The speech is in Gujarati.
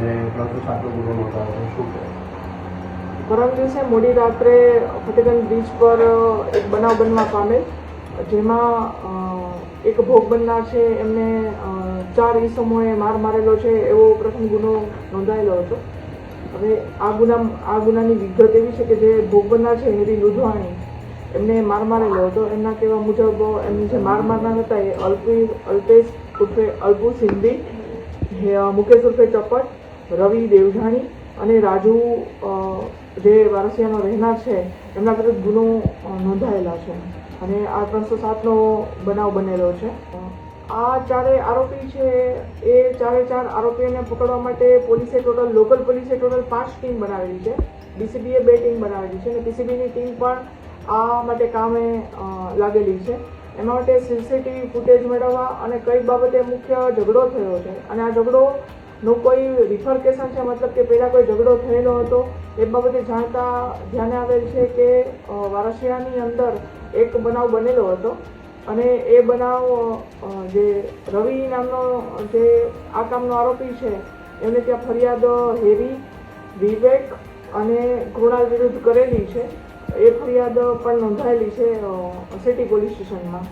અને 307નો ગુનો નોંધાયો છે, શું કહે? પરમ દિવસે મોડી રાત્રે ફતેગંજ બીચ પર એક બનાવ બનવા પામેલ, જેમાં એક ભોગ બનનાર છે એમને 4 ઈસમોએ માર મારેલો છે એવો પ્રથમ ગુનો નોંધાયેલો હતો. હવે આ ગુનાની વિગત એવી છે કે જે ભોગ બનનાર છે હેરી લુધવાણી, એમને માર મારેલો હતો. એમના કહેવા મુજબ એમને જે માર મારનાર હતા એ અલ્પેશ ઉર્ફે અલ્પુ સિંધી, મુકેશ ઉર્ફે ચપટ, રવિ દેવજાણી અને રાજુ જે વારસિયાનો રહેનાર છે એમના વિરુદ્ધ ગુનો નોંધાયેલા છે અને આ 307નો બનાવ બનેલો છે. આ ચારેય આરોપી છે એ ચારે આરોપીઓને પકડવા માટે લોકલ પોલીસે ટોટલ 5 ટીમ બનાવેલી છે. ડીસીબીએ 2 ટીમ બનાવેલી છે અને પીસીબીની ટીમ પણ આ માટે કામે લાગેલી છે. એના માટે સીસીટીવી ફૂટેજ મેળવવા અને કઈ બાબતે મુખ્ય ઝઘડો થયો છે અને આ ઝઘડોનો કોઈ રિફરકેશન છે, મતલબ કે પહેલાં કોઈ ઝઘડો થયેલો હતો એ બાબતે જાણતા ધ્યાને આવેલ છે કે વારસિયાની અંદર એક બનાવ બનેલો હતો અને એ બનાવ જે રવિ નામનો જે આ કામનો આરોપી છે એમને ત્યાં ફરિયાદ હેરી, વિવેક અને કૃણાલ વિરુદ્ધ કરેલી છે. એ ફરિયાદ પણ નોંધાયેલી છે સિટી પોલીસ સ્ટેશનમાં.